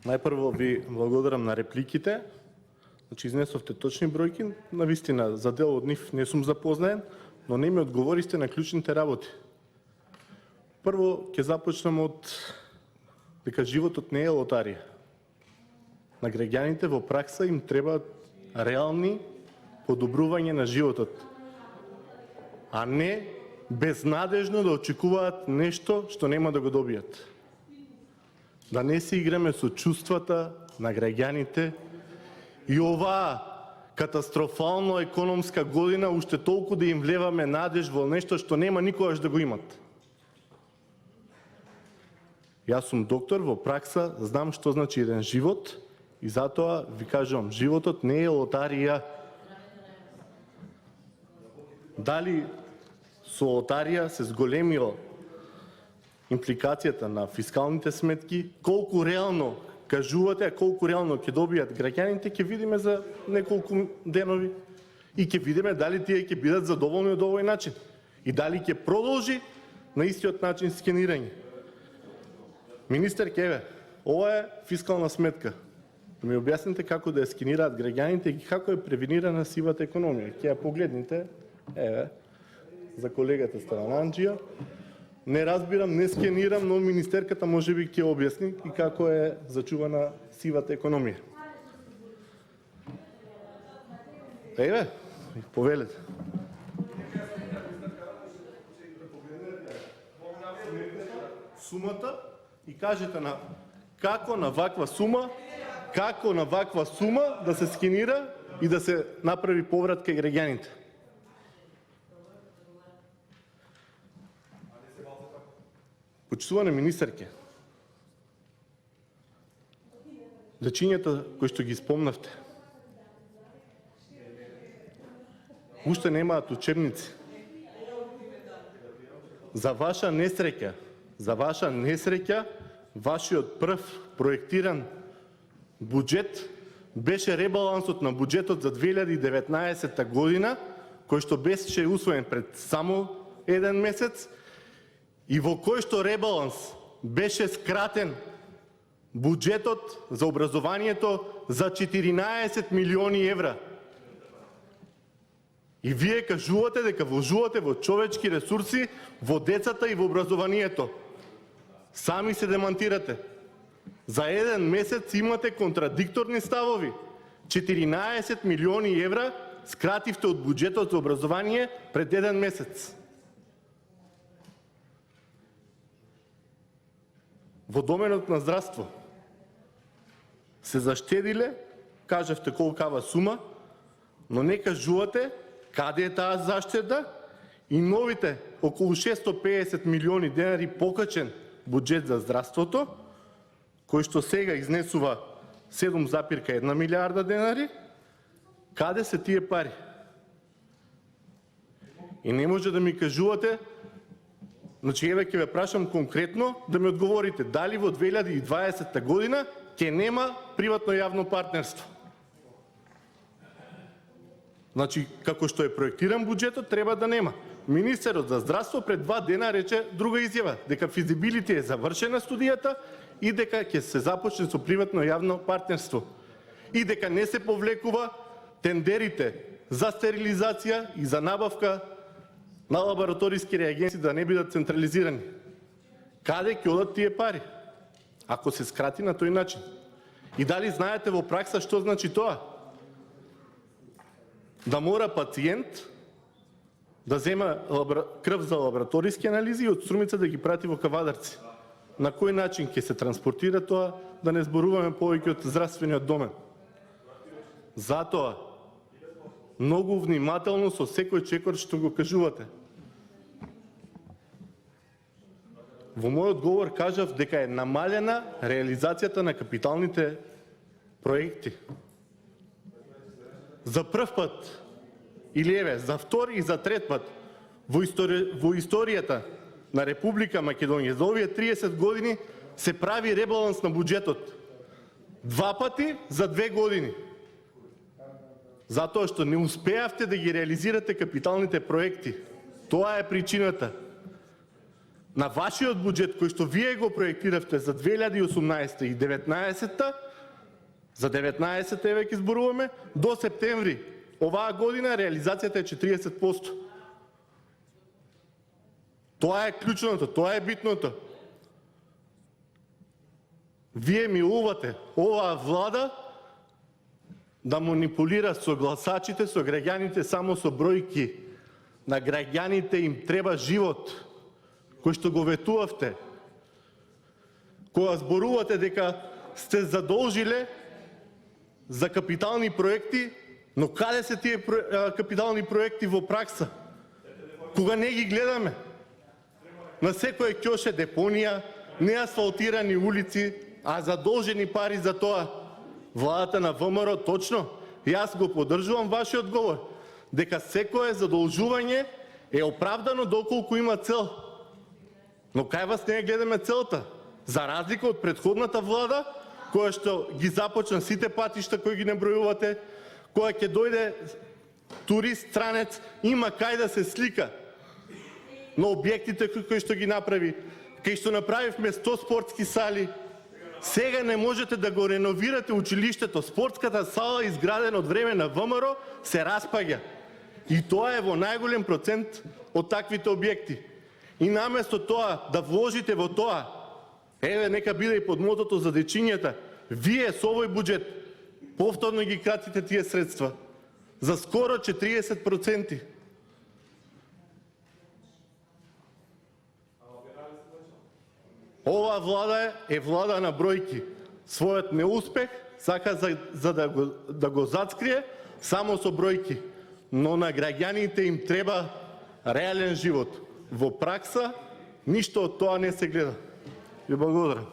Најпрво ви благодарам на репликите. Значи изнесовте точни бројки, навистина за дел од нив не сум запознаен, но не ми одговористе на клучните работи. Прво ќе започнам од дека животот не е лотарија. На граѓаните во пракса им требаат реални подобрување на животот, а не безнадежно да очекуваат нешто што нема да го добијат. Да не се играме со чувствата на граѓаните и оваа катастрофално економска година уште толку да им влеваме надеж во нешто што нема никогаш да го имат. Јас сум доктор во пракса, знам што значи еден живот и затоа ви кажувам, животот не е лотарија. Дали со лотарија се зголемило импликацијата на фискалните сметки, колку реално кажувате, а колку реално ќе добијат граѓаните, ќе видиме за неколку денови и ќе видиме дали тие ќе бидат задоволни од овој начин и дали ќе продолжи на истиот начин скенирање. Министер Кеве, ова е фискална сметка. Ми објасните како да ја скенираат граѓаните и како е превенирана сивата економија. Ќе ја погледнете, еве, за колегата Стананджија. Не разбирам, не скенирам, но министерката можеби ќе објасни и како е зачувана сивата економија. Еве, повелете. Сумата и кажете на како на ваква сума да се скенира и да се направи поврат кај граѓаните. Почитувана министерке, лечињата кои што ги спомнавте, уште немаат учебници. За ваша несреќа, вашиот прв проектиран буџет беше ребалансот на буџетот за 2019 година, кој што беше усвоен пред само еден месец, и во кој што ребаланс беше скратен буџетот за образованието за 14 милиони евра. И вие кажувате дека вложувате во човечки ресурси, во децата и во образованието. Сами се демантирате. За еден месец имате контрадикторни ставови. 14 милиони евра скративте од буџетот за образование пред еден месец. Во доменот на здравство се заштедиле, кажавте колкава сума, но не кажувате каде е таа заштеда и новите околу 650 милиони денари покачен буџет за здравството, кој што сега изнесува 7,1 милиарда денари, каде се тие пари? И не може да ми кажувате, значи еве ќе ве прашам конкретно да ми одговорите дали во 2020 година ќе нема приватно јавно партнерство. Значи, како што е проектиран буџетот, треба да нема. Министерот за здравство пред 2 дена рече друга изјава, дека физибилити е завршена студијата и дека ќе се започне со приватно јавно партнерство. И дека не се повлекува тендерите за стерилизација и за набавка на лабораториски реагенти да не бидат централизирани. Каде ќе одат тие пари, ако се скрати на тој начин? И дали знаете во пракса што значи тоа? Да мора пациент да зема крв за лабораториски анализи и од Струмица да ги прати во Кавадарци. На кој начин ќе се транспортира тоа, да не зборуваме повеќе од здравствениот домен. Затоа, многу внимателно со секој чекор што го кажувате. Во мојот говор кажав дека е намалена реализацијата на капиталните проекти. За прв пат, или еве, за втори и за трет пат во историјата на Република Македонија за овие 30 години се прави ребаланс на буџетот. 2 пати за 2 години. Затоа што не успеавте да ги реализирате капиталните проекти. Тоа е причината. на вашиот буџет кој што вие го проектиравте за 2018 и 2019, за 19 веќе зборуваме, до септември оваа година реализацијата е 40%. Тоа е клучното, тоа е битното. Вие милувате оваа влада да манипулира со гласачите, со граѓаните само со бројки. На граѓаните им треба живот, кој што го ветувавте. Кога зборувате дека сте задолжиле за капитални проекти, но каде се тие капитални проекти во пракса? Кога не ги гледаме? На секој ќош е депонија, неасфалтирани улици, а задолжени пари за тоа. Владата на ВМРО, точно, јас го поддржувам вашиот говор, дека секое задолжување е оправдано доколку има цел. Но кај вас не гледаме целта. За разлика од претходната влада, која што ги започна сите патишта кои ги набројувате, која ќе дојде турист, странец, има кај да се слика на објектите кои што ги направи, кај што направивме 100 спортски сали. Сега не можете да го реновирате училиштето. Спортската сала, изградена од време на ВМРО, се распаѓа. И тоа е во најголем процент од таквите објекти. И наместо тоа да вложите во тоа, еве нека биде и под мотото за дечињата, вие со овој буџет повторно ги кратите тие средства за скоро 40%. Ова влада е влада на бројки. Својот неуспех сака да го зацкрие само со бројки. Но на граѓаните им треба реален живот. Во пракса ништо од тоа не се гледа. Ви благодарам.